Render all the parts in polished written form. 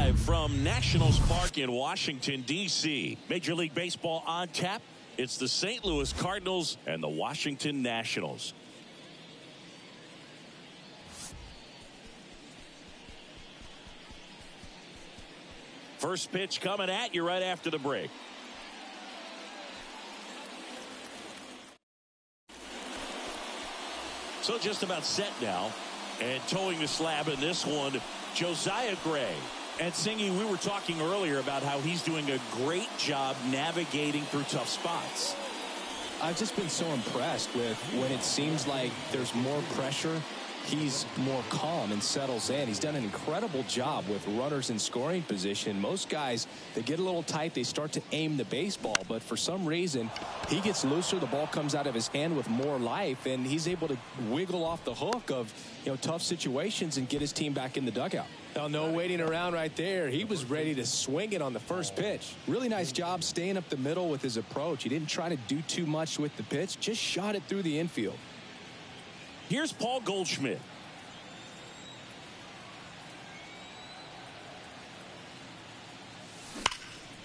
live from Nationals Park in Washington, D.C. Major League Baseball on tap. It's the St. Louis Cardinals and the Washington Nationals. First pitch coming at you right after the break. So just about set now. And towing the slab in this one, Josiah Gray. And Singy, we were talking earlier about how he's doing a great job navigating through tough spots. I've just been so impressed with when it seems like there's more pressure, he's more calm and settles in. He's done an incredible job with runners in scoring position. Most guys, they get a little tight, they start to aim the baseball, but for some reason, he gets looser, the ball comes out of his hand with more life, and he's able to wiggle off the hook of, tough situations and get his team back in the dugout. Now, no waiting around right there. He was ready to swing it on the first pitch. Really nice job staying up the middle with his approach. He didn't try to do too much with the pitch, just shot it through the infield. Here's Paul Goldschmidt.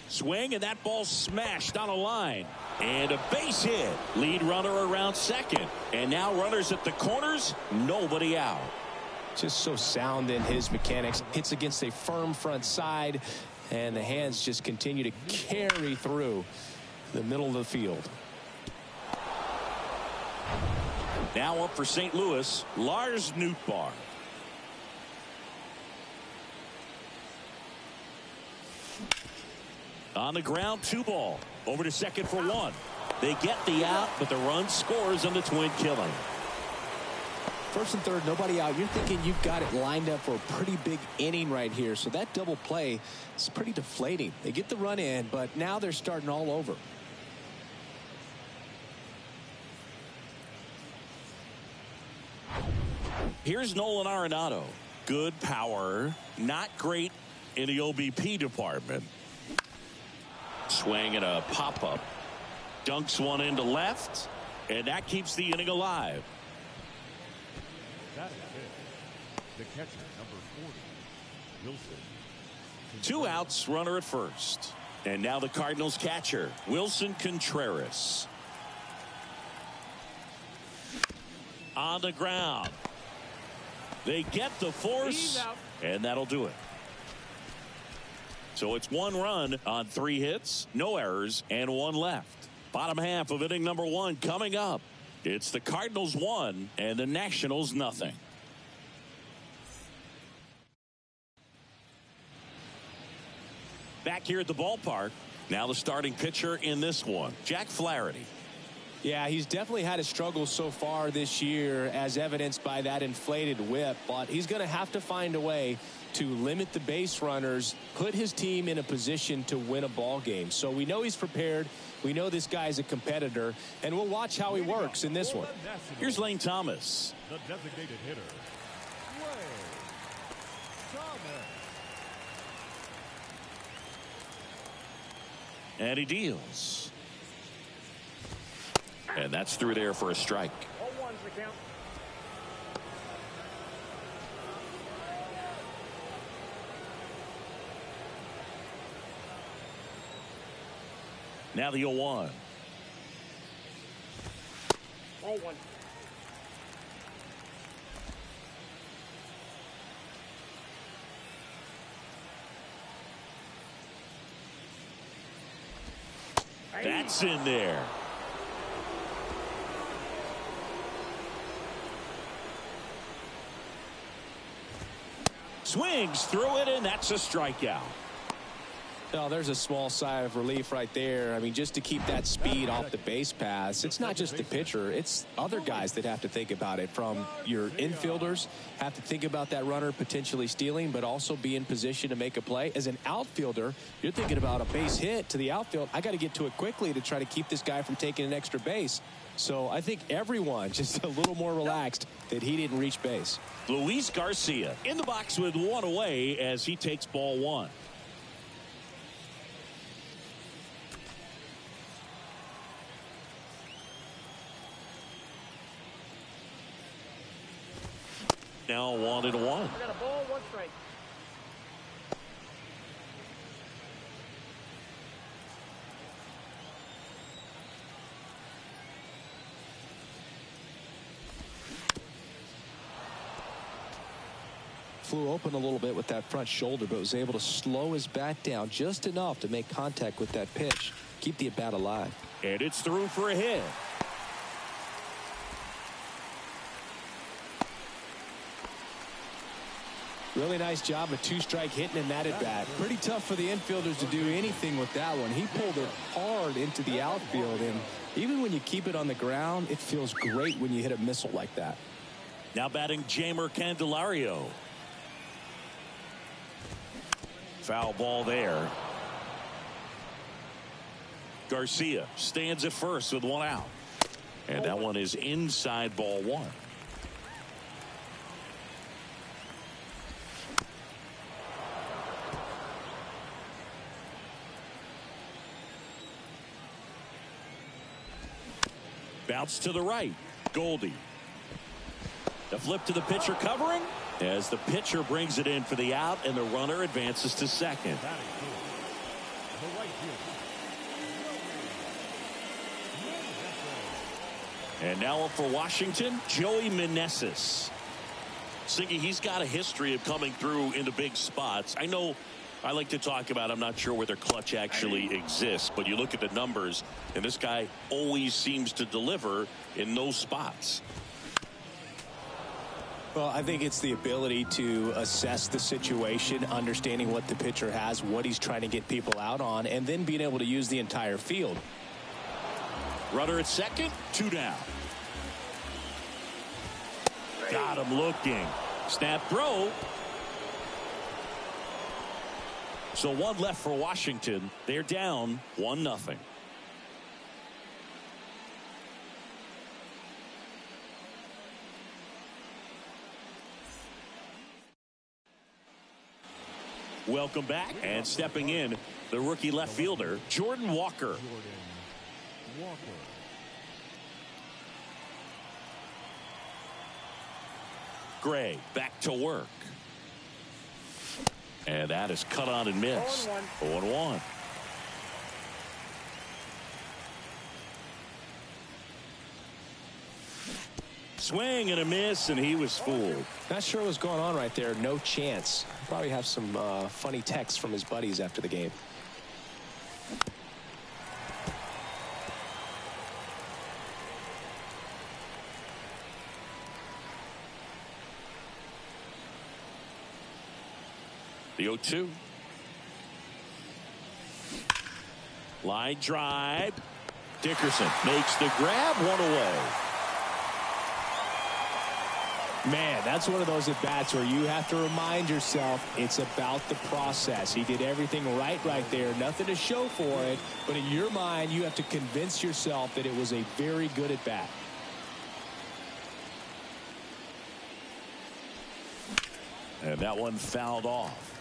Swing, and that ball smashed on a line. And a base hit. Lead runner around second. And now runners at the corners. Nobody out. Just so sound in his mechanics. Hits against a firm front side. And the hands just continue to carry through the middle of the field. Now up for St. Louis, Lars Nootbaar. On the ground, 2-ball. Over to second for 1. They get the out, but the run scores on the twin killing. First and third, nobody out. You're thinking you've got it lined up for a pretty big inning right here. So that double play is pretty deflating. They get the run in, but now they're starting all over. Here's Nolan Arenado. Good power, not great in the OBP department. Swing and a pop-up. Dunks one into left, and that keeps the inning alive. That is it. The catcher, number 40, Wilson. 2 outs, runner at first. And now the Cardinals catcher, Wilson Contreras. On the ground. They get the force, and that'll do it. So it's 1 run on 3 hits, no errors, and 1 left. Bottom half of inning number 1 coming up. It's the Cardinals 1 and the Nationals nothing. Back here at the ballpark, now the starting pitcher in this one, Jack Flaherty. Yeah, he's definitely had a struggle so far this year, as evidenced by that inflated whip, but he's going to have to find a way to limit the base runners, put his team in a position to win a ball game. So we know he's prepared. We know this guy's a competitor, and we'll watch how he works in this one. Here's Lane Thomas. The designated hitter, Lane Thomas. And he deals. And that's through there for a strike. 0-1's the count. Now the 0-1. 0-1. That's in there. Swings through it, and that's a strikeout. Oh, there's a small sigh of relief right there. I mean, just to keep that speed off the base paths. It's not just the pitcher. It's other guys that have to think about it. From your infielders have to think about that runner potentially stealing, but also be in position to make a play. As an outfielder, you're thinking about a base hit to the outfield. I got to get to it quickly to try to keep this guy from taking an extra base. So I think everyone just a little more relaxed that he didn't reach base. Luis Garcia in the box with 1 away as he takes ball 1. Now 1-1. I got a ball, 1 strike. flew open a little bit with that front shoulder, but was able to slow his bat down just enough to make contact with that pitch, keep the at-bat alive. And it's through for a hit. Really nice job of two-strike hitting in that at-bat. Pretty tough for the infielders to do anything with that one. He pulled it hard into the outfield, and even when you keep it on the ground, it feels great when you hit a missile like that. Now batting Jamer Candelario. Foul ball there. Garcia stands at first with one out. And that one is inside ball one. Bounce to the right. Goldie. The flip to the pitcher covering as the pitcher brings it in for the out, and the runner advances to second. And now up for Washington, Joey Meneses. Siggy, he's got a history of coming through into big spots. I know I like to talk about, I'm not sure whether clutch actually exists, but you look at the numbers, and this guy always seems to deliver in those spots. Well, I think it's the ability to assess the situation, understanding what the pitcher has, what he's trying to get people out on, and then being able to use the entire field. Runner at second, 2 down. Got him looking. Snap throw. So 1 left for Washington. They're down 1-0. Welcome back, and stepping in, the rookie left fielder, Jordan Walker. Gray back to work. And that is cut on and missed. 0-1. Swing and a miss, and he was fooled. Not sure what's going on right there. No chance. Probably have some funny texts from his buddies after the game. The 0-2. Line drive. Dickerson makes the grab, 1 away. Man, that's one of those at-bats where you have to remind yourself it's about the process. He did everything right there. Nothing to show for it. But in your mind, you have to convince yourself that it was a very good at-bat. And that one fouled off.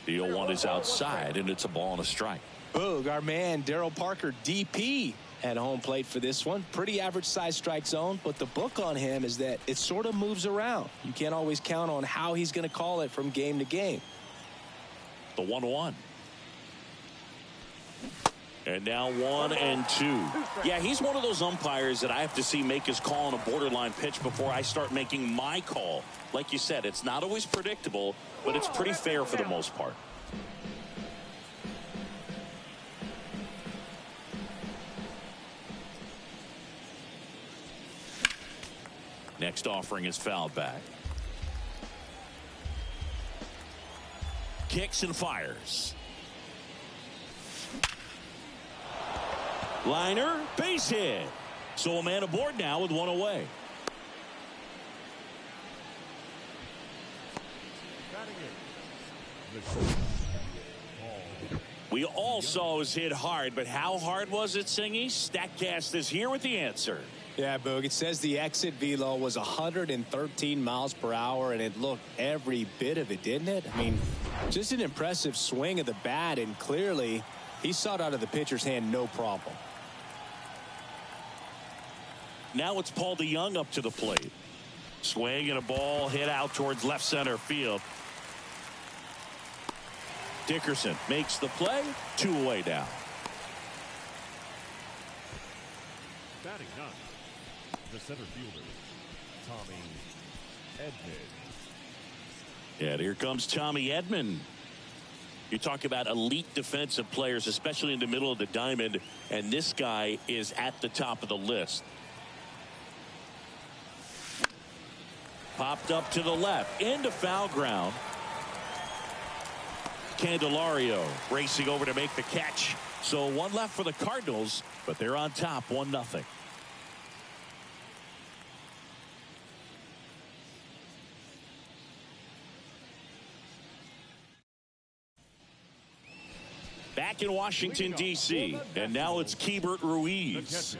The 0-1 is outside, and it's a ball and a strike. Boog, our man Daryl Parker, DP, at home plate for this one. Pretty average size strike zone, but the book on him is that it sort of moves around. You can't always count on how he's going to call it from game to game. The 1-1. And now 1-2. Yeah, he's one of those umpires that I have to see make his call on a borderline pitch before I start making my call. Like you said, it's not always predictable, but it's pretty fair for the most part. Next offering is fouled back. Kicks and fires. Liner, base hit. So a man aboard now with 1 away. We all saw it was hit hard, but how hard was it, Singy? StatCast is here with the answer. Yeah, Boog, it says the exit velo was 113 miles per hour, and it looked every bit of it, didn't it? I mean, just an impressive swing of the bat, and clearly he saw it out of the pitcher's hand no problem. Now it's Paul DeYoung up to the plate. Swing and a ball hit out towards left center field. Dickerson makes the play. 2 away now. Batting ninth, the center fielder, Tommy Edman. And here comes Tommy Edman. You talk about elite defensive players, especially in the middle of the diamond, and this guy is at the top of the list. Popped up to the left, into foul ground. Candelario racing over to make the catch. So one left for the Cardinals, but they're on top 1-0. Back in Washington, D.C., and now it's Keibert Ruiz.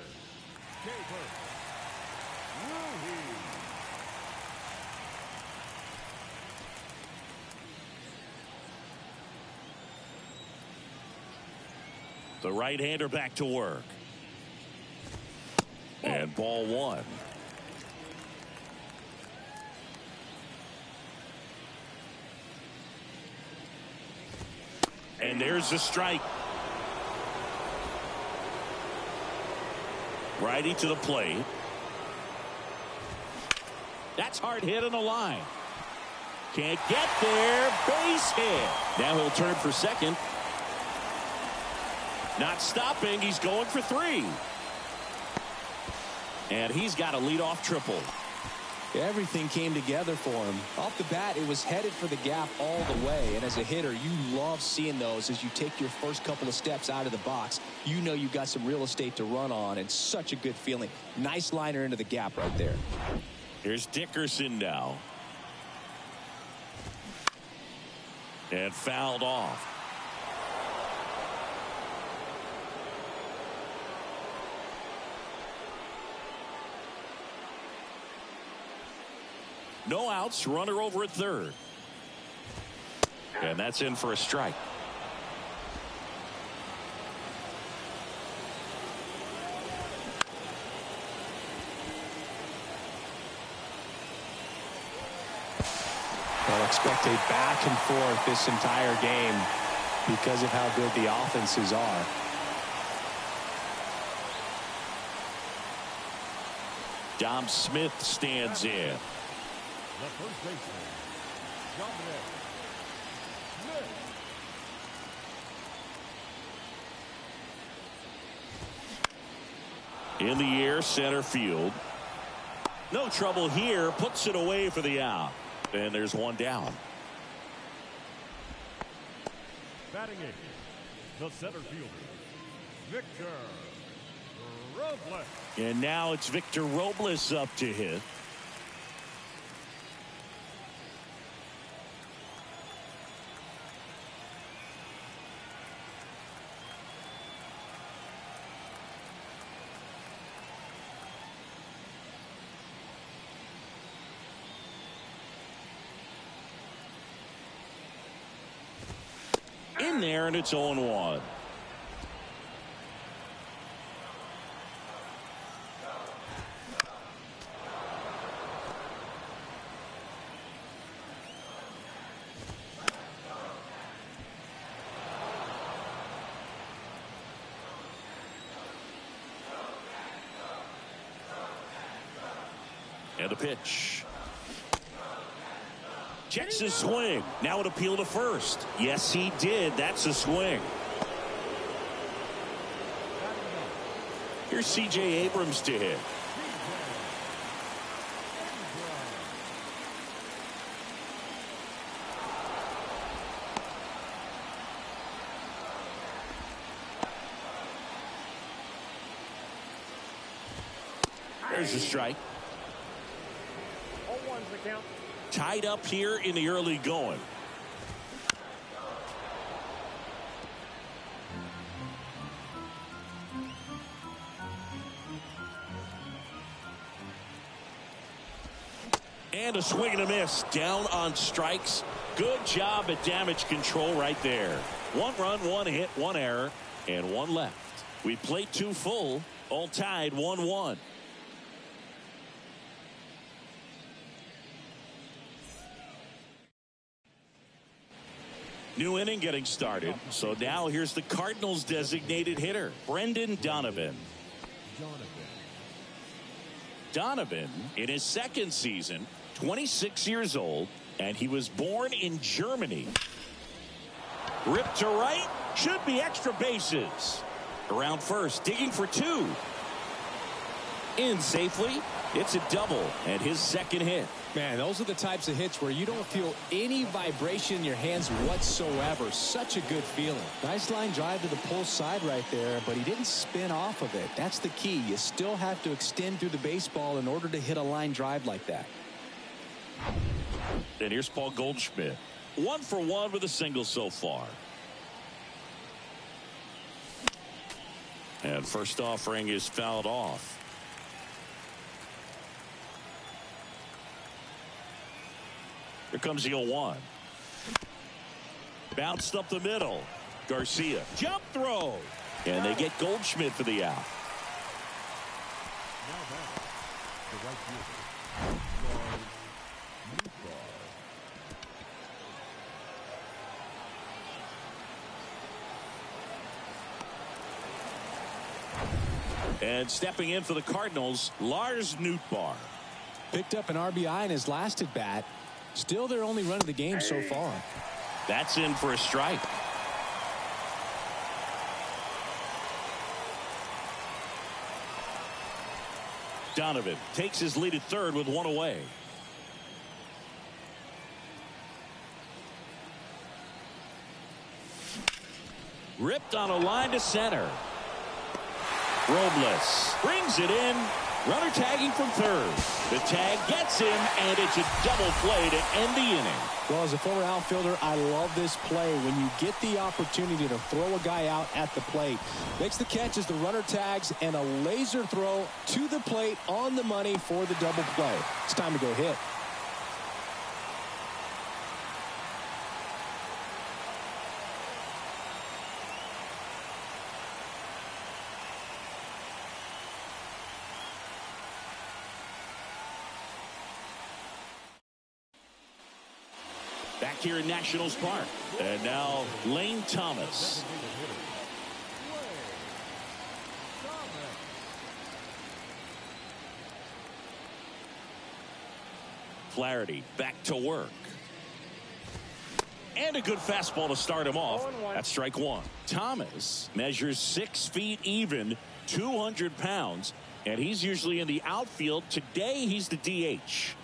The right-hander back to work. And ball one. And there's the strike. Righty to the plate. That's hard hit on the line. Can't get there. Base hit. Now he'll turn for second. Not stopping. He's going for three. And he's got a leadoff triple. Everything came together for him. Off the bat, it was headed for the gap all the way. And as a hitter, you love seeing those as you take your first couple of steps out of the box. You know you've got some real estate to run on, and such a good feeling. Nice liner into the gap right there. Here's Dickerson now. And fouled off. No outs, runner over at third. And that's in for a strike. They'll expect a back and forth this entire game because of how good the offenses are. Dom Smith stands in. The first baseman, Dominic Smith. In the air, center field. No trouble here. Puts it away for the out. And there's one down. Batting eighth, the center fielder, Victor Robles. And now it's Victor Robles up to hit. In there, and it's 0-1. And a pitch. Checks his swing. Now an appeal to first. Yes, he did. That's a swing. Here's C.J. Abrams to hit. There's a strike. 0-1's the count. Tied up here in the early going. And a swing and a miss. Down on strikes. Good job at damage control right there. 1 run, 1 hit, 1 error, and 1 left. We played 2 full, all tied 1-1. New inning getting started. So now here's the Cardinals designated hitter, Brendan Donovan. Donovan. Donovan in his second season, 26 years old, and he was born in Germany. Ripped to right, should be extra bases. Around first, digging for two. In safely, it's a double and his second hit. Man, those are the types of hits where you don't feel any vibration in your hands whatsoever. Such a good feeling. Nice line drive to the pull side right there, but he didn't spin off of it. That's the key. You still have to extend through the baseball in order to hit a line drive like that. And here's Paul Goldschmidt. 1 for 1 with a single so far. And first offering is fouled off. Here comes the 0-1. Bounced up the middle. Garcia. Jump throw. And they get Goldschmidt for the out. Now back, the right fielder, And stepping in for the Cardinals, Lars Nootbaar. Picked up an RBI in his last at bat. Still their only run of the game so far. That's in for a strike. Donovan takes his lead at third with one away. Ripped on a line to center. Robles brings it in. Runner tagging from third. The tag gets him, and it's a double play to end the inning. Well, as a former outfielder, I love this play. When you get the opportunity to throw a guy out at the plate. Makes the catch as the runner tags, and a laser throw to the plate on the money for the double play. It's time to go hit. Back here in Nationals Park. And now Lane Thomas. Flaherty back to work. And a good fastball to start him off. That's strike one. Thomas measures 6 feet even, 200 pounds, and he's usually in the outfield. Today he's the DH.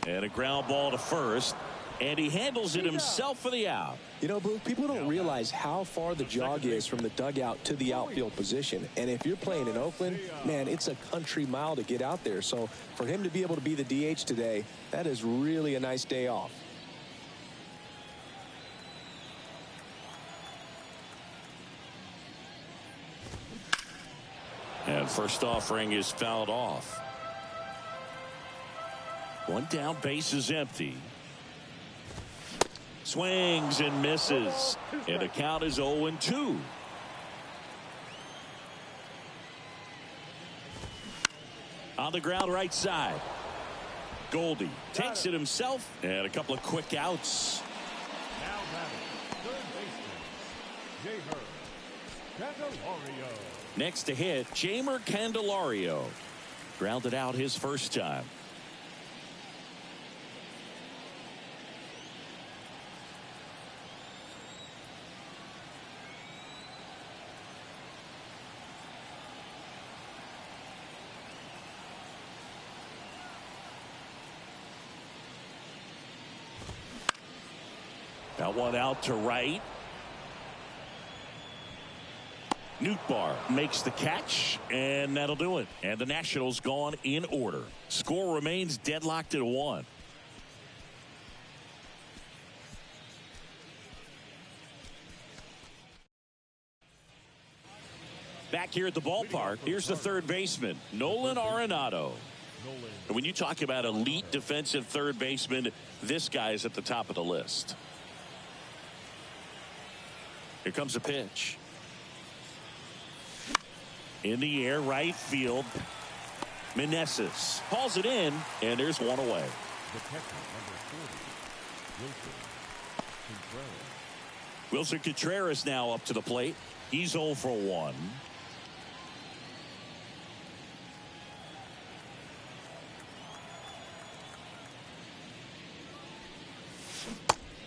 And a ground ball to first. And he handles it himself for the out. You know, Blue, people don't realize how far the jog is from the dugout to the outfield position. And if you're playing in Oakland, man, it's a country mile to get out there. So for him to be able to be the DH today, that is really a nice day off. And first offering is fouled off. One down, base is empty. Swings and misses. And the count is 0-2. On the ground right side. Goldie takes it himself. And a couple of quick outs. Now batting, third baseman, Candelario. Next to hit, Jeimer Candelario. Grounded out his first time. That one out to right. Nootbaar makes the catch, and that'll do it. And the Nationals gone in order. Score remains deadlocked at 1. Back here at the ballpark, here's the third baseman, Nolan Arenado. And when you talk about elite defensive third baseman, this guy is at the top of the list. Here comes a pitch. In the air, right field. Meneses hauls it in, and there's one away. The catcher, number 40, Wilson Contreras now up to the plate. He's 0 for 1.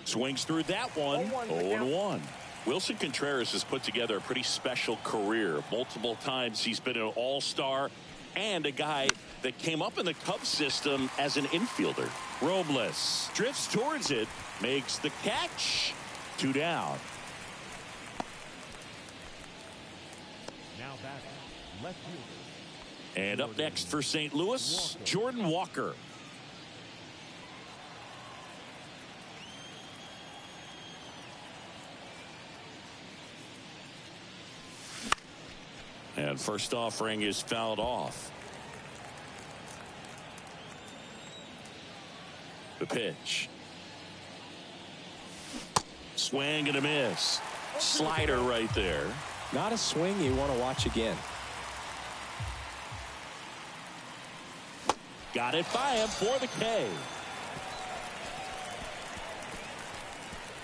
Swings through that one. 0-1. Wilson Contreras has put together a pretty special career. Multiple times he's been an all-star and a guy that came up in the Cubs system as an infielder. Robles drifts towards it, makes the catch. 2 down. Now batting, left fielder. And up next for St. Louis, Jordan Walker. And first offering is fouled off. The pitch. Swing and a miss. Slider right there. Not a swing you want to watch again. Got it by him for the K.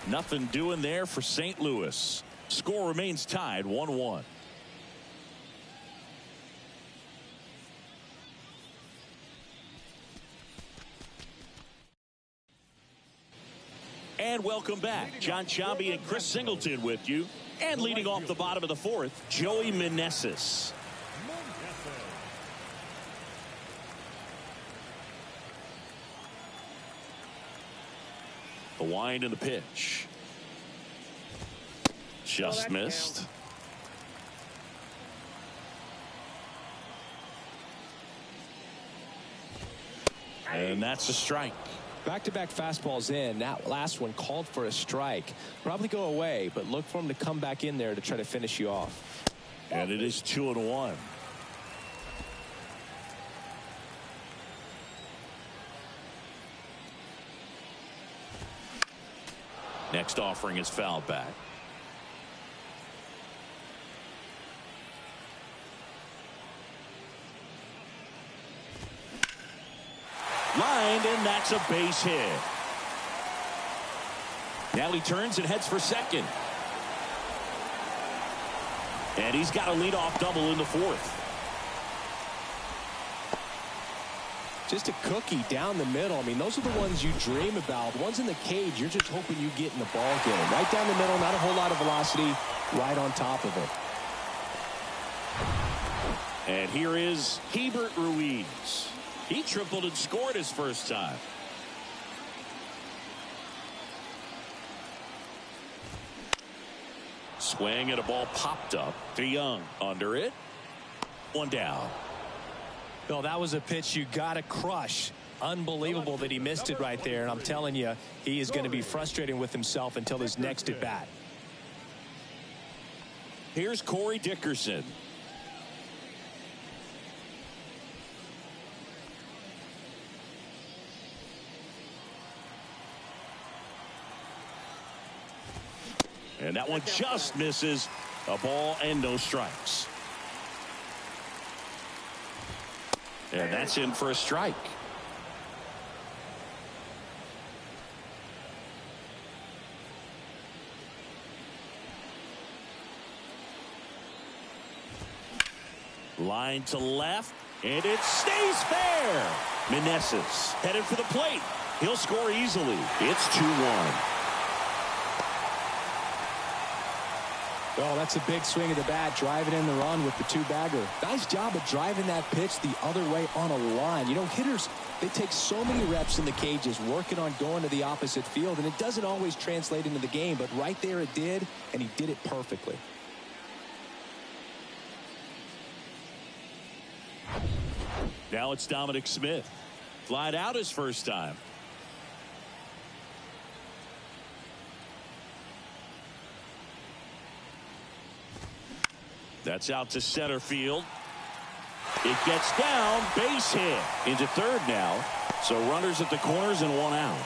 Nothing doing there for St. Louis. Score remains tied 1-1. And welcome back. John Sciambi and Chris Singleton with you. And leading off the bottom of the fourth, Joey Meneses. The wind and the pitch. Just missed. And that's a strike. Back-to-back fastballs in. That last one called for a strike. Probably go away, but look for him to come back in there to try to finish you off. And it is 2-1. Next offering is fouled back. Lined, and that's a base hit. Now he turns and heads for second. And he's got a leadoff double in the fourth. Just a cookie down the middle. I mean, those are the ones you dream about. The ones in the cage, you're just hoping you get in the ball game. Right down the middle, not a whole lot of velocity, right on top of it. And here is Hebert Ruiz. He tripled and scored his first time. Swing and a ball popped up to Young. Under it. One down. Well, that was a pitch you got to crush. Unbelievable that he missed it right there. And I'm telling you, he is going to be frustrated with himself until his next at bat. Here's Corey Dickerson. And that one just misses. A ball and no strikes. And that's in for a strike. Line to left, and it stays fair. Meneses headed for the plate. He'll score easily. It's 2-1. Well, that's a big swing of the bat, driving in the run with the two-bagger. Nice job of driving that pitch the other way on a line. You know, hitters, they take so many reps in the cages working on going to the opposite field, and it doesn't always translate into the game, but right there it did, and he did it perfectly. Now it's Dominic Smith. Flied out his first time. That's out to center field. It gets down, base hit into third now. So runners at the corners and one out.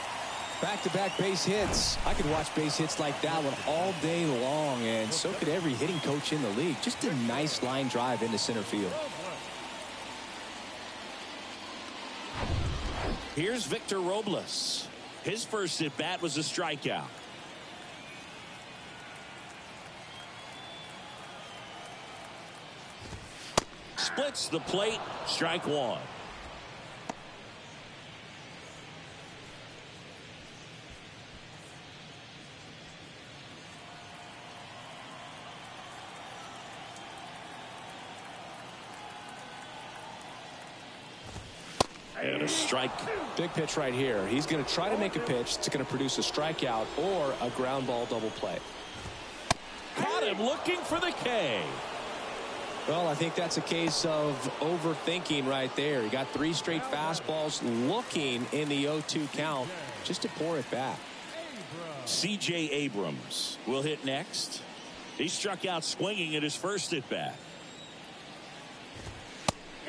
Back-to-back base hits. I could watch base hits like that one all day long, and so could every hitting coach in the league. Just a nice line drive into center field. Here's Victor Robles. His first at bat was a strikeout. Splits the plate. Strike one. And a strike. Big pitch right here. He's going to try to make a pitch that's going to produce a strikeout or a ground ball double play. Caught him looking for the K. Well, I think that's a case of overthinking right there. He got 3 straight fastballs looking in the 0-2 count just to pour it back. C.J. Abrams will hit next. He struck out swinging at his first at bat.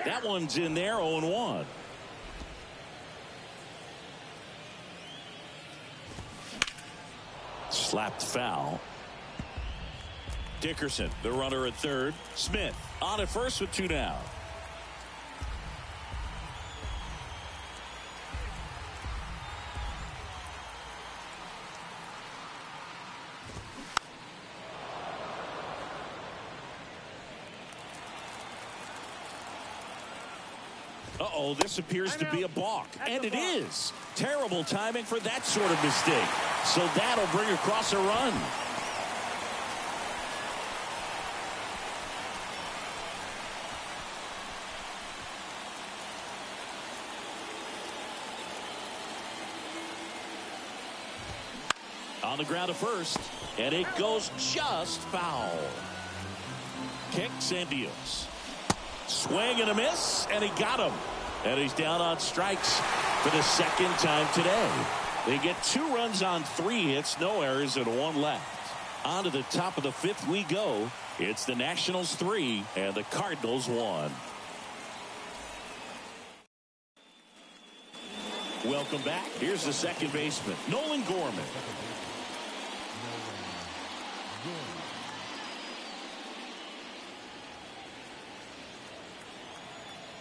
That one's in there, 0-1. Slapped foul. Dickerson, the runner at third. Smith on at first with 2 down. Uh-oh, this appears to be a balk. And it is. Terrible timing for that sort of mistake. So that'll bring across a run. On the ground to first, and it goes just foul. Kicks and deals. Swing and a miss, and he got him. And he's down on strikes for the second time today. They get 2 runs on 3 hits, no errors, and 1 left. On to the top of the 5th we go. It's the Nationals 3 and the Cardinals 1. Welcome back. Here's the second baseman, Nolan Gorman.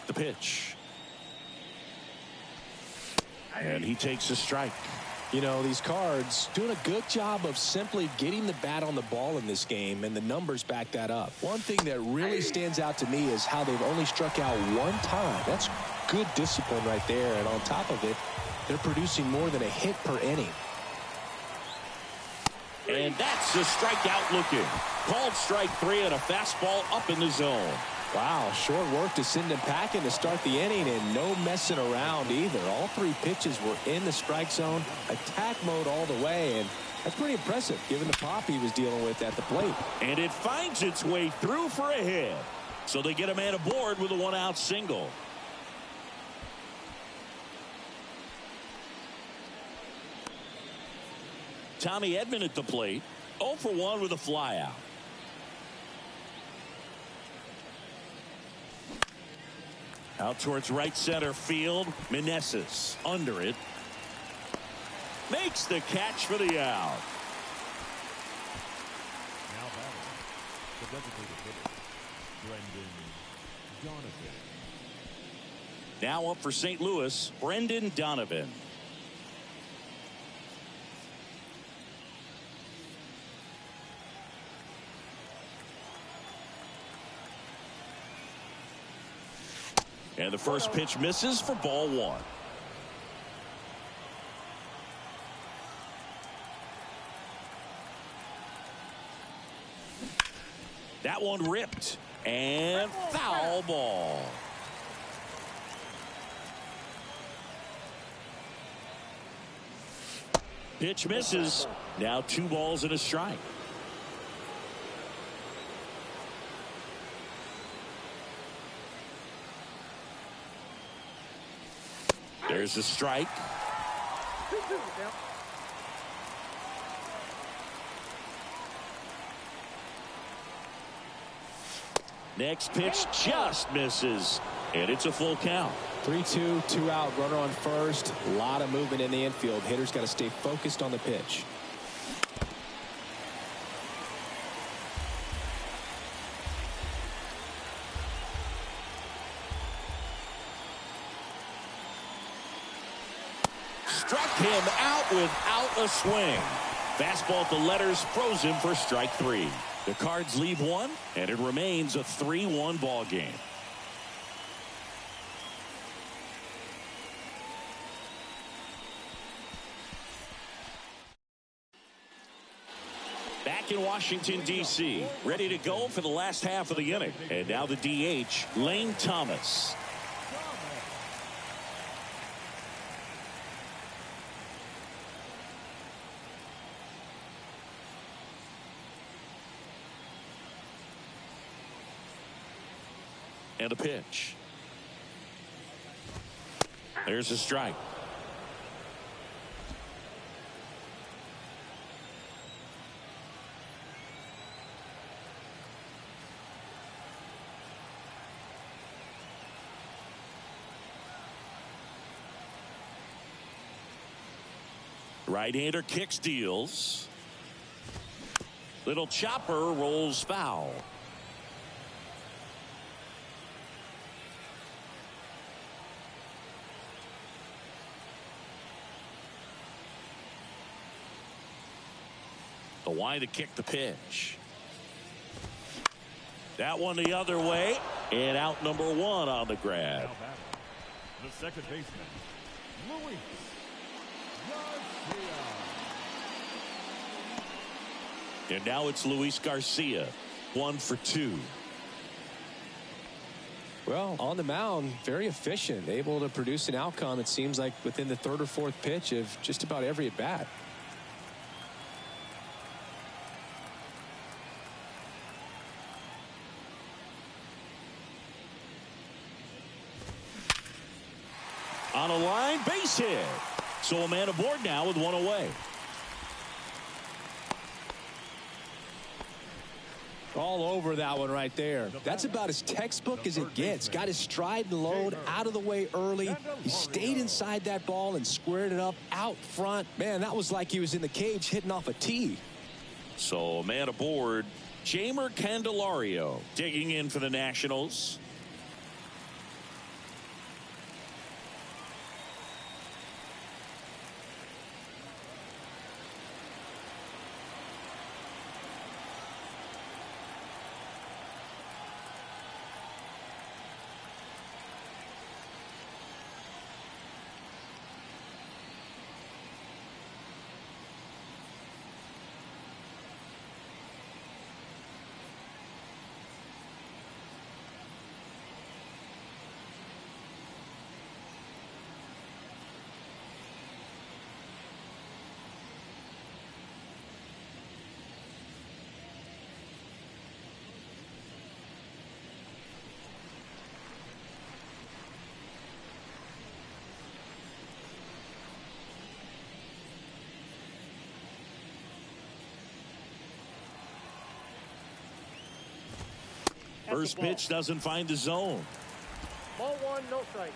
The pitch. And he takes a strike. You know, these Cards doing a good job of simply getting the bat on the ball in this game, and the numbers back that up. One thing that really stands out to me is how they've only struck out 1 time. That's good discipline right there, and on top of it, they're producing more than a hit per inning. And that's a strikeout looking. Called strike 3 and a fastball up in the zone. Wow, short work to send him packing to start the inning, and no messing around either. All 3 pitches were in the strike zone, attack mode all the way, and that's pretty impressive given the pop he was dealing with at the plate. And it finds its way through for a hit. So they get a man aboard with a 1-out single. Tommy Edman at the plate. 0 for 1 with a flyout. Out towards right center field. Meneses under it. Makes the catch for the out. Now batting, the designated hitter, Brendan Donovan. Now up for St. Louis, Brendan Donovan. And the first pitch misses for ball 1. That one ripped and foul ball. Pitch misses. Now 2 balls and a strike. There's a strike. Next pitch just misses, and it's a full count. 3-2, 2 out, runner on first. A lot of movement in the infield. Hitter's got to stay focused on the pitch. Struck him out without a swing. Fastball at the letters froze him for strike 3. The Cards leave 1, and it remains a 3-1 ball game. Back in Washington, D.C., ready to go for the last half of the inning. And now the DH, Lane Thomas. And a pitch. There's a strike. Right-hander kicks, deals. Little chopper rolls foul. The wind to kick the pitch. That one the other way, and out number 1 on the grab. Now batting, the second baseman, Luis Garcia. And now it's Luis Garcia, 1 for 2. Well, on the mound, very efficient, able to produce an outcome, it seems like, within the 3rd or 4th pitch of just about every at bat. On a line, base hit. So a man aboard now with 1 away. All over that one right there. That's about as textbook as it gets. Got his stride and load out of the way early. He stayed inside that ball and squared it up out front. Man, that was like he was in the cage hitting off a tee. So a man aboard, Jamer Candelario, digging in for the Nationals. First pitch doesn't find the zone. Ball one, no strike.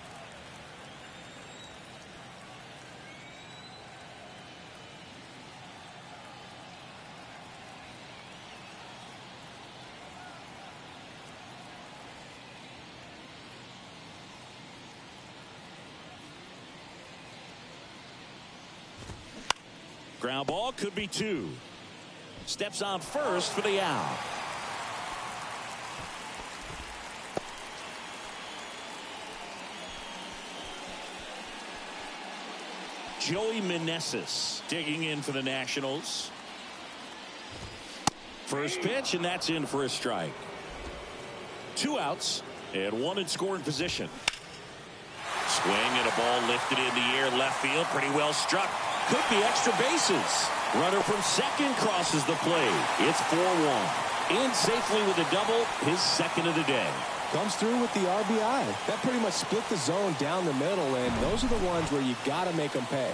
Ground ball, could be two. Steps on first for the out. Joey Meneses digging in for the Nationals. First pitch, and that's in for a strike. 2 outs and 1 in scoring position. Swing and a ball lifted in the air, left field, pretty well struck. Could be extra bases. Runner from second crosses the plate. It's 4-1. In safely with a double, his second of the day. Comes through with the RBI. That pretty much split the zone down the middle, and those are the ones where you got to make them pay.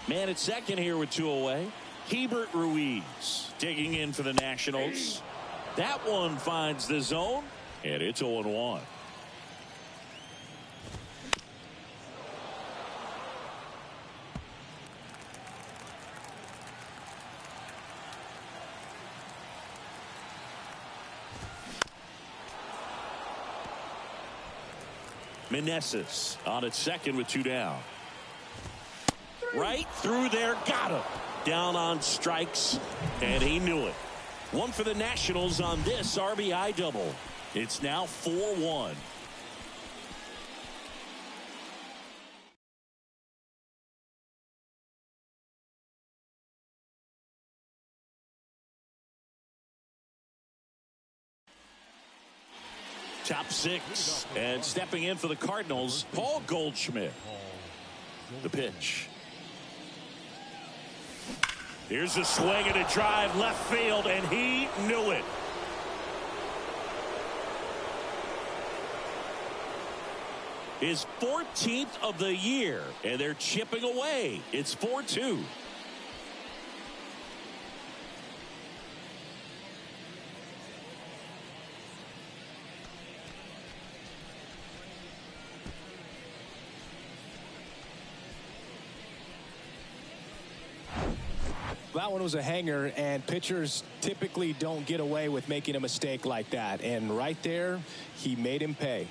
Man at second here with 2 away. Hebert Ruiz digging in for the Nationals. That one finds the zone, and it's 0-1. Meneses on at second with 2 down. Right through there, got him. Down on strikes, and he knew it. 1 for the Nationals on this RBI double. It's now 4-1. Top 6, and stepping in for the Cardinals, Paul Goldschmidt. The pitch. Here's a swing and a drive left field, and he knew it. His 14th of the year, and they're chipping away. It's 4-2. That one was a hanger, and pitchers typically don't get away with making a mistake like that. And right there, he made him pay.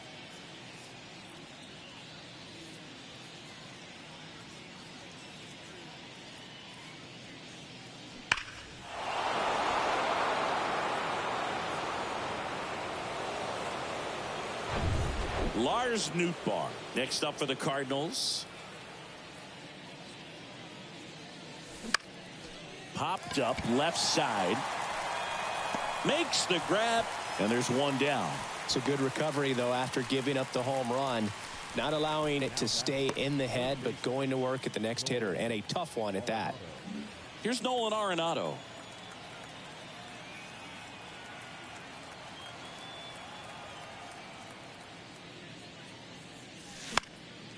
Lars Nootbaar next up for the Cardinals. Popped up left side, makes the grab, and there's 1 down. It's a good recovery, though, after giving up the home run. Not allowing it to stay in the head, but going to work at the next hitter, and a tough one at that. Here's Nolan Arenado.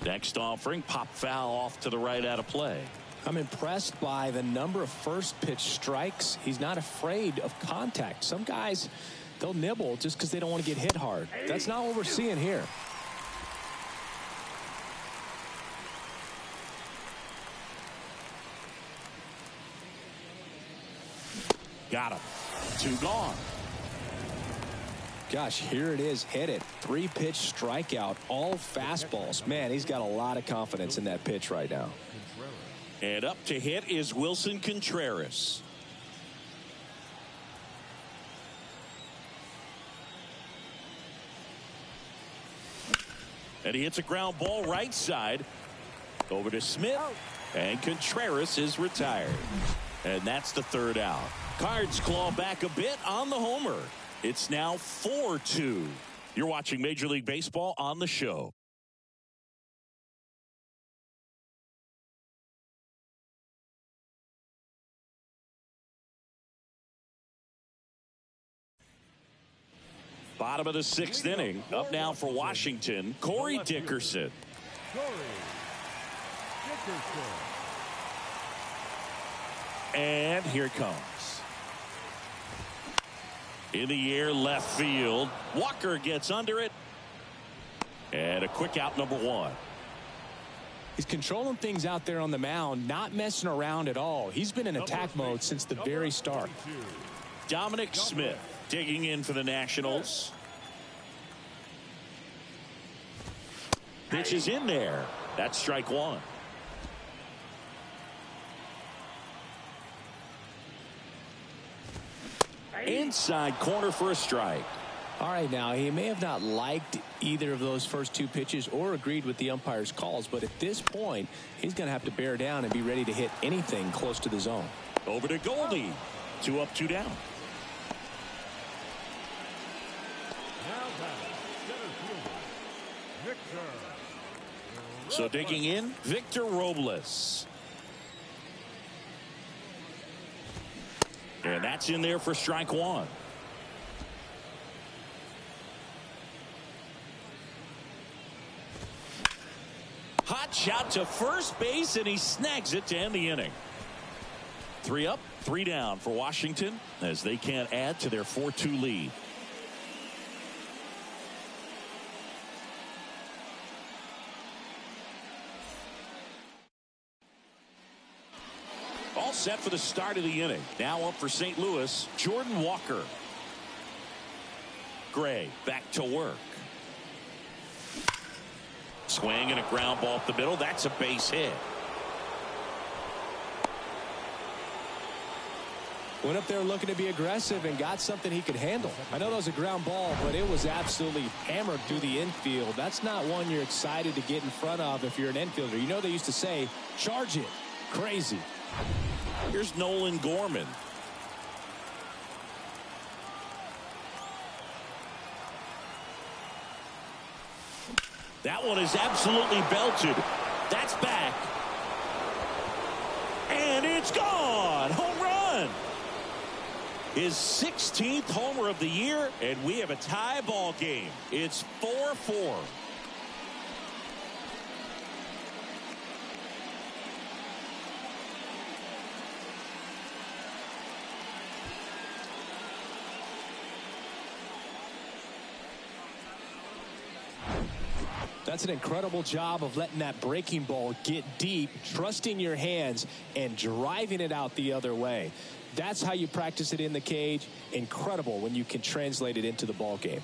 Next offering, pop foul off to the right out of play. I'm impressed by the number of first pitch strikes. He's not afraid of contact. Some guys, they'll nibble just because they don't want to get hit hard. That's not what we're seeing here. Got him. 2 gone. Gosh, here it is. Hit it. 3-pitch strikeout. All fastballs. Man, he's got a lot of confidence in that pitch right now. And up to hit is Wilson Contreras. And he hits a ground ball right side. Over to Smith. And Contreras is retired. And that's the 3rd out. Cards claw back a bit on the homer. It's now 4-2. You're watching Major League Baseball on the show. Bottom of the 6th inning. Up now for Washington, Corey Dickerson. And here it comes. In the air, left field. Walker gets under it. And a quick out, number one. He's controlling things out there on the mound, not messing around at all. He's been in attack mode since the very start. Dominic Smith digging in for the Nationals. Pitch is in there. That's strike one. Inside corner for a strike. All right, now he may have not liked either of those first two pitches or agreed with the umpire's calls, but at this point he's going to have to bear down and be ready to hit anything close to the zone. Over to Goldie. 2 up, 2 down. So digging in, Victor Robles. And that's in there for strike one. Hot shot to first base, and he snags it to end the inning. 3 up, 3 down for Washington as they can't add to their 4-2 lead. All set for the start of the inning. Now up for St. Louis, Jordan Walker. Gray back to work. Swing and a ground ball up the middle. That's a base hit. Went up there looking to be aggressive and got something he could handle. I know that was a ground ball, but it was absolutely hammered through the infield. That's not one you're excited to get in front of if you're an infielder. You know they used to say, charge it. Crazy. Here's Nolan Gorman. That one is absolutely belted. That's back. And it's gone. Home run. His 16th homer of the year, and we have a tie ball game. It's 4-4. That's an incredible job of letting that breaking ball get deep, trusting your hands, and driving it out the other way. That's how you practice it in the cage. Incredible when you can translate it into the ball game.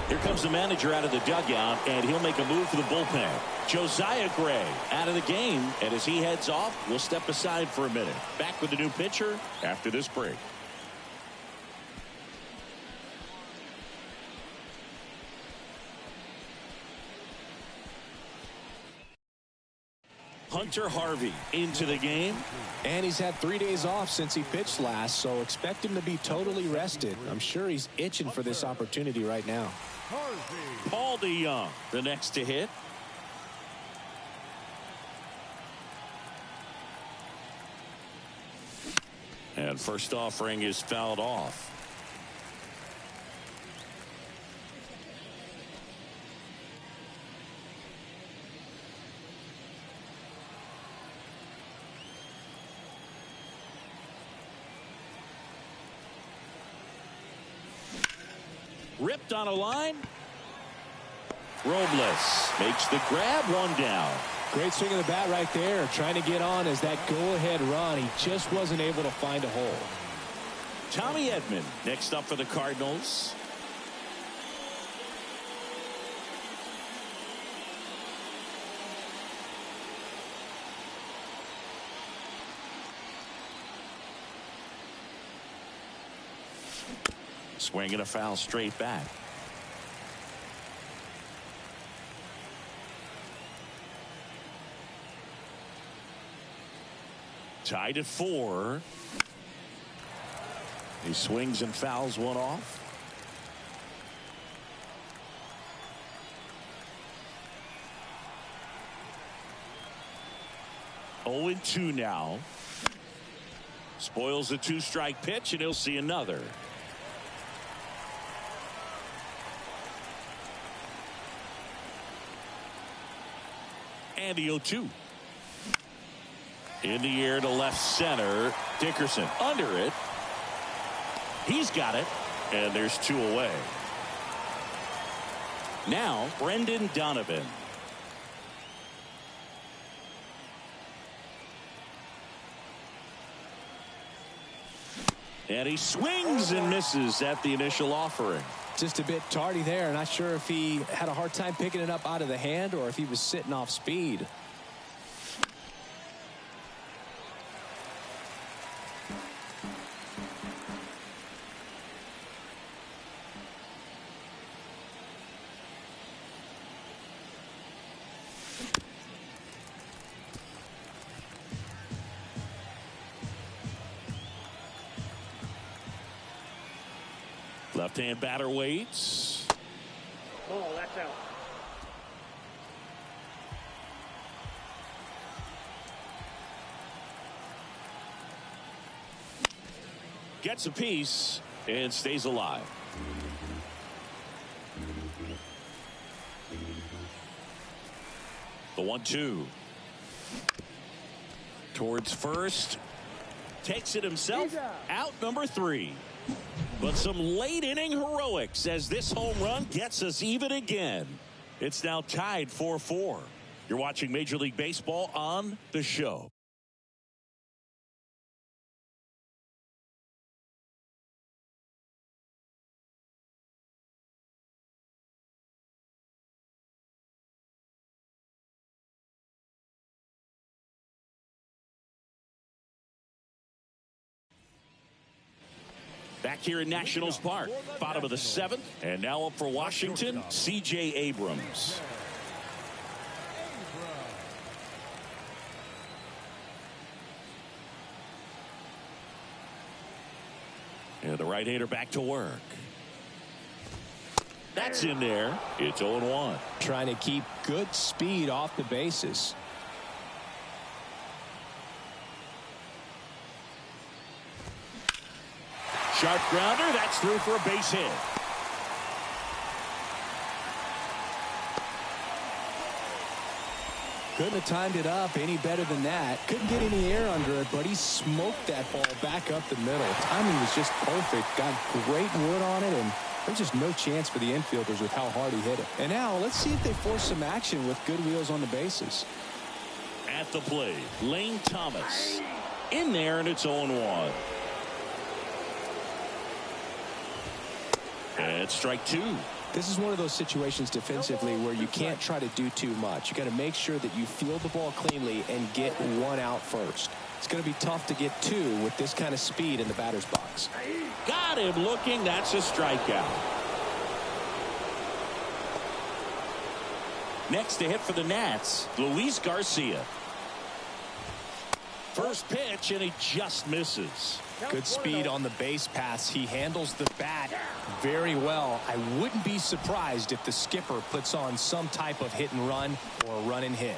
Here comes the manager out of the dugout, and he'll make a move for the bullpen. Josiah Gray out of the game, and as he heads off, we'll step aside for a minute. Back with the new pitcher after this break. Hunter Harvey into the game. And he's had 3 days off since he pitched last, so expect him to be totally rested. I'm sure he's itching for this opportunity right now. Paul DeYoung, the next to hit. And first offering is fouled off. Ripped on a line. Robles makes the grab, 1 down. Great swing of the bat right there, trying to get on as that go-ahead run. He just wasn't able to find a hole. Tommy Edman next up for the Cardinals. Swing and a foul straight back. Tied at 4. He swings and fouls one off. Oh, 0-2 now. Spoils the 2-strike pitch, and he'll see another. And the 0-2. In the air to left center. Dickerson under it. He's got it. And there's 2 away. Now, Brendan Donovan. And he swings and misses at the initial offering. Just a bit tardy there. Not sure if he had a hard time picking it up out of the hand or if he was sitting off speed. Left-hand batter waits. Ball, that's out. Gets a piece and stays alive. The 1-2. Towards first. Takes it himself. Out number 3. But some late inning heroics as this home run gets us even again. It's now tied 4-4. You're watching Major League Baseball on The Show. Back here in Nationals Park, bottom of the 7th, and now up for Washington, C.J. Abrams. And the right-hander back to work. That's in there. It's 0-1. Trying to keep good speed off the bases. Sharp grounder. That's through for a base hit. Couldn't have timed it up any better than that. Couldn't get any air under it, but he smoked that ball back up the middle. Timing was just perfect. Got great wood on it, and there's just no chance for the infielders with how hard he hit it. And now let's see if they force some action with good wheels on the bases. At the plate, Lane Thomas. In there, and it's 0-1. And strike 2. This is one of those situations defensively where you can't try to do too much. You got to make sure that you field the ball cleanly and get one out first. It's going to be tough to get 2 with this kind of speed in the batter's box. Got him looking. That's a strikeout. Next to hit for the Nats, Luis Garcia. First pitch, and he just misses. Good speed on the base pass. He handles the bat very well. I wouldn't be surprised if the skipper puts on some type of hit and run or run and hit.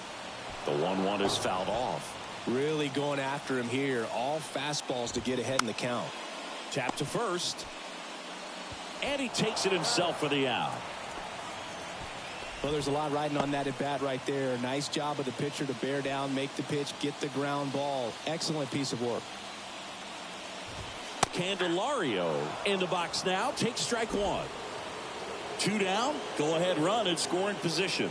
The 1-1 is fouled off. Really going after him here. All fastballs to get ahead in the count. Tap to first. And he takes it himself for the out. Well, there's a lot riding on that at bat right there. Nice job of the pitcher to bear down, make the pitch, get the ground ball. Excellent piece of work. Candelario in the box now. Takes strike 1. 2 down. Go ahead run in scoring position.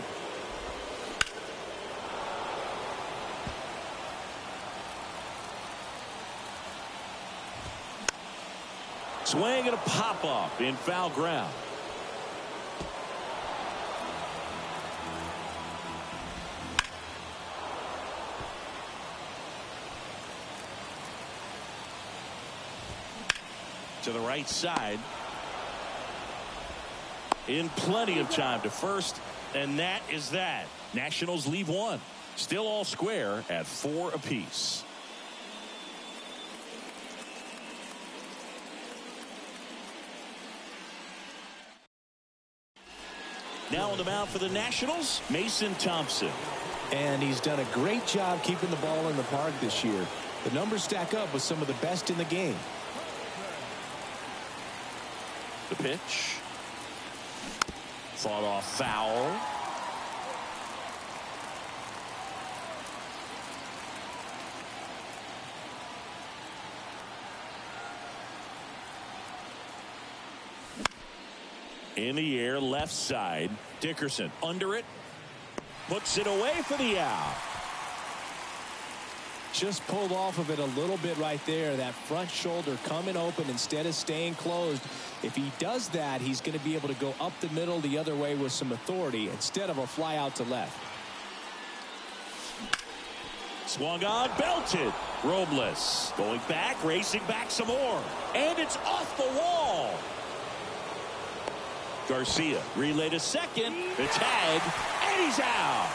Swing and a pop up in foul ground. To the right side. In plenty of time to first, and that is that. Nationals leave 1. Still all square at 4 apiece. Now on the mound for the Nationals, Mason Thompson. And he's done a great job keeping the ball in the park this year. The numbers stack up with some of the best in the game. The pitch. Fought off foul. In the air, left side. Dickerson under it. Puts it away for the out. Just pulled off of it a little bit right there. That front shoulder coming open instead of staying closed. If he does that, he's going to be able to go up the middle the other way with some authority instead of a fly out to left. Swung on, belted. Robles going back, racing back some more. And it's off the wall. Garcia relay to second. The tag, and he's out.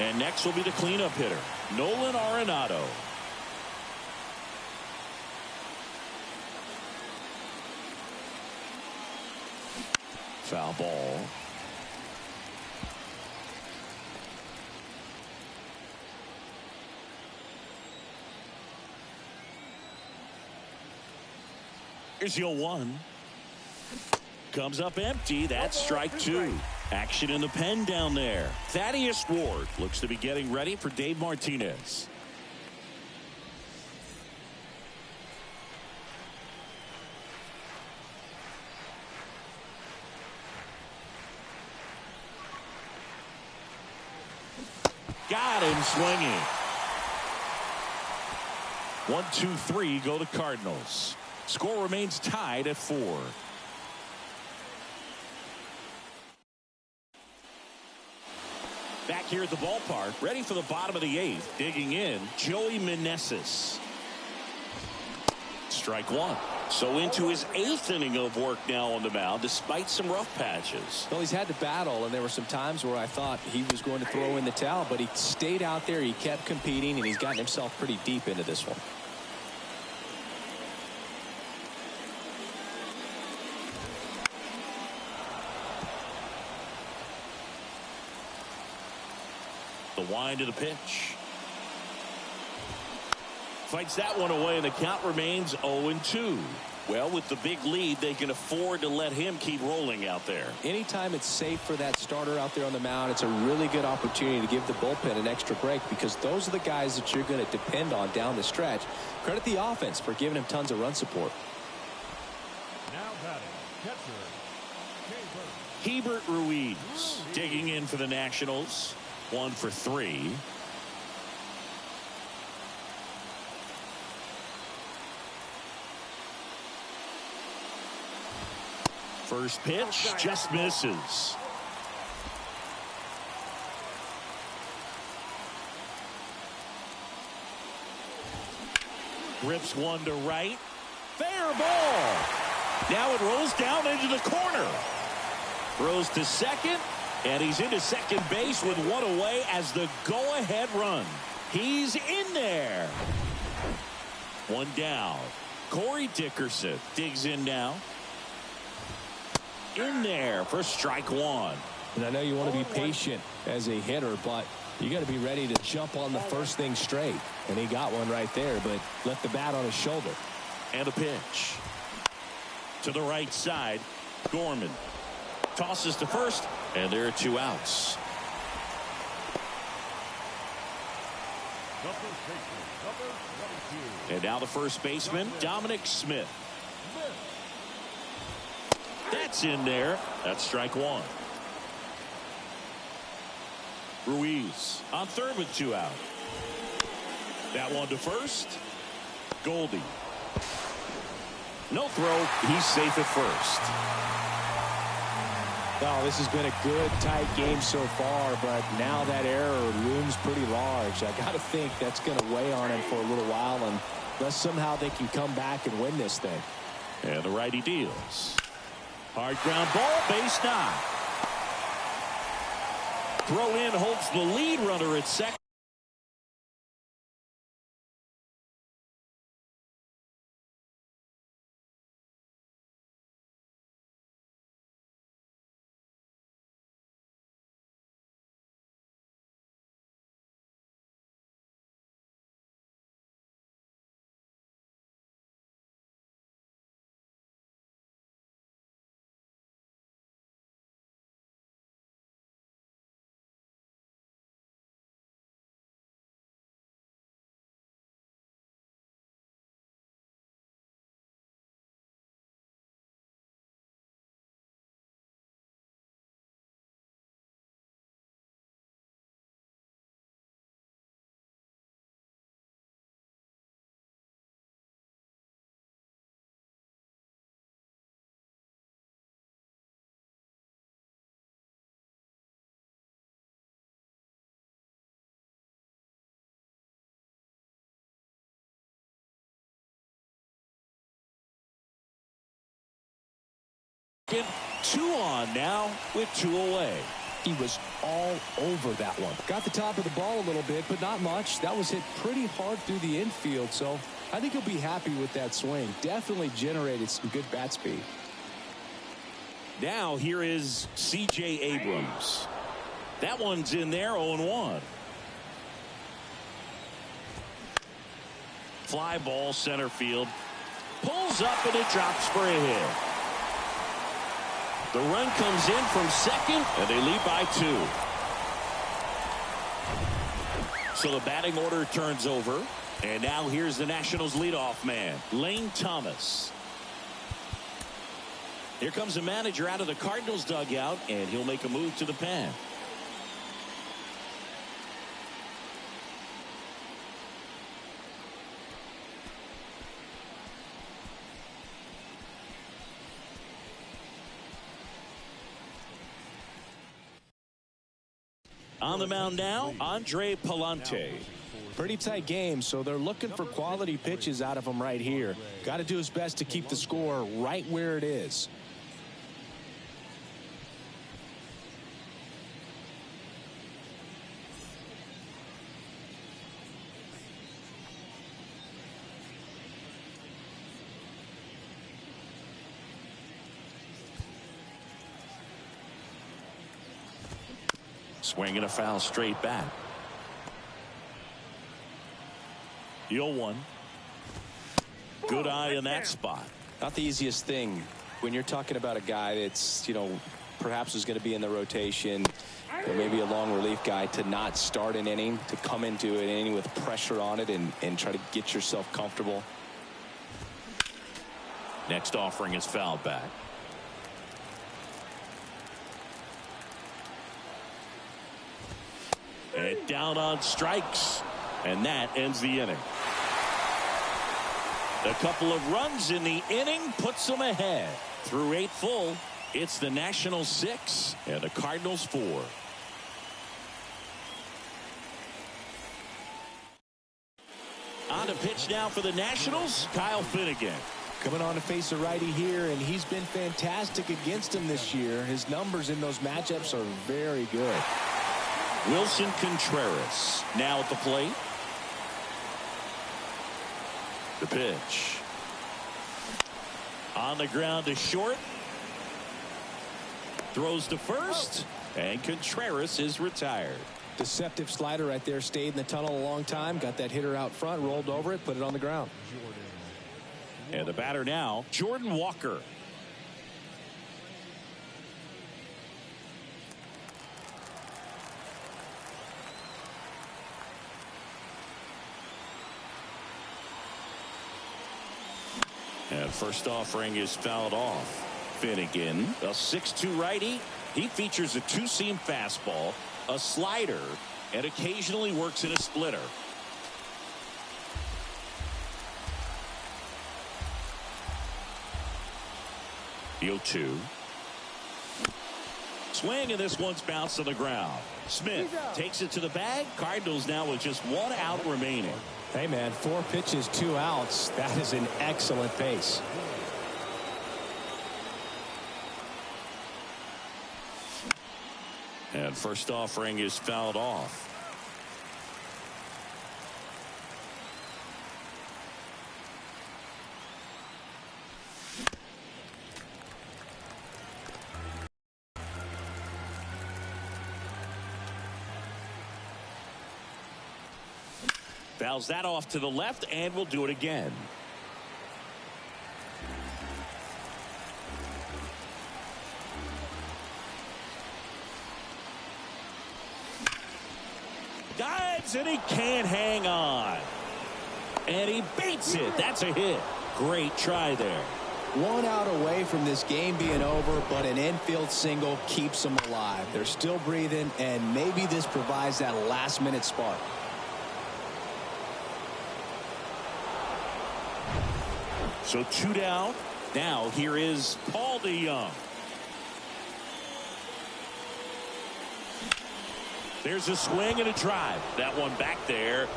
And next will be the cleanup hitter, Nolan Arenado. Foul ball. Here's your 1. Comes up empty. That's strike 2. Action in the pen down there. Thaddeus Ward looks to be getting ready for Dave Martinez. Got him swinging. 1, 2, 3 go to Cardinals. Score remains tied at 4. Back here at the ballpark, ready for the bottom of the 8th. Digging in, Joey Meneses. Strike 1. So into his 8th inning of work now on the mound, despite some rough patches. Well, he's had to battle, and there were some times where I thought he was going to throw in the towel, but he stayed out there, he kept competing, and he's gotten himself pretty deep into this one. The wind of the pitch. Fights that one away, and the count remains 0-2. Well, with the big lead, they can afford to let him keep rolling out there. Anytime it's safe for that starter out there on the mound, it's a really good opportunity to give the bullpen an extra break, because those are the guys that you're going to depend on down the stretch. Credit the offense for giving him tons of run support. Now batting, catcher, Hebert Ruiz digging in for the Nationals. 1 for 3. First pitch just misses. Rips one to right. Fair ball. Now it rolls down into the corner. Throws to second. And he's into second base with one away as the go-ahead run. He's in there. One down. Corey Dickerson digs in now. In there for strike 1. And I know you want to be patient as a hitter, but you got to be ready to jump on the first thing straight. And he got one right there, but left the bat on his shoulder. And a pitch. To the right side. Gorman tosses to first. And there are 2 outs. And now the first baseman, Dominic Smith. That's in there. That's strike 1. Ruiz on third with 2 out. That one to first. Goldie. No throw. He's safe at first. Well, this has been a good, tight game so far, but now that error looms pretty large. I got to think that's going to weigh on him for a little while, unless somehow they can come back and win this thing. And the righty deals. Hard ground ball, base knock. Throw in holds the lead runner at second. Two on now with two away. He was all over that one. Got the top of the ball a little bit, but not much. That was hit pretty hard through the infield, so I think he'll be happy with that swing. Definitely generated some good bat speed. Now here is C.J. Abrams. That one's in there, 0-1. Fly ball center field. Pulls up and it drops for a hit. The run comes in from second and they lead by 2. So the batting order turns over. And now here's the Nationals leadoff man, Lane Thomas. Here comes the manager out of the Cardinals dugout, and he'll make a move to the pen. On the mound now, Andre Palante. Pretty tight game, so they're looking for quality pitches out of him right here. Got to do his best to keep the score right where it is. Swinging a foul straight back. 0-1. Good eye in that spot. Not the easiest thing when you're talking about a guy that's, perhaps is going to be in the rotation, or maybe a long relief guy, to not start an inning, to come into an inning with pressure on it and try to get yourself comfortable. Next offering is fouled back. And down on strikes. And that ends the inning. A couple of runs in the inning puts them ahead. Through 8 full, it's the Nationals 6 and the Cardinals 4. On to pitch now for the Nationals, Kyle Finnegan. Coming on to face a righty here, and he's been fantastic against him this year. His numbers in those matchups are very good. Wilson Contreras now at the plate. The pitch. On the ground to short. Throws to first. And Contreras is retired. Deceptive slider right there. Stayed in the tunnel a long time. Got that hitter out front. Rolled over it. Put it on the ground. And the batter now, Jordan Walker. And first offering is fouled off. Finnegan, a 6'2" righty. He features a 2-seam fastball, a slider, and occasionally works in a splitter. The 0-2. Swing, and this one's bounced to the ground. Smith takes it to the bag. Cardinals now with just 1 out remaining. Hey, man, 4 pitches, 2 outs. That is an excellent pace. And first offering is fouled off. Fouls that off to the left, and we'll do it again. Dives, and he can't hang on. And he beats it. That's a hit. Great try there. 1 out away from this game being over, but an infield single keeps them alive. They're still breathing, and maybe this provides that last-minute spark. So 2 down. Now here is Paul DeYoung. There's a swing and a drive. That one back there.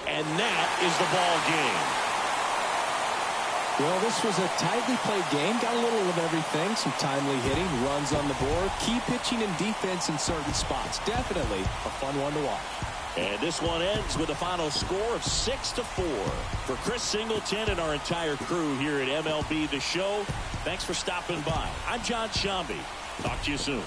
And that is the ball game. Well, this was a tightly played game. Got a little of everything. Some timely hitting, runs on the board, key pitching and defense in certain spots. Definitely a fun one to watch. And this one ends with a final score of 6-4. For Chris Singleton and our entire crew here at MLB The Show, thanks for stopping by. I'm John Shambi. Talk to you soon.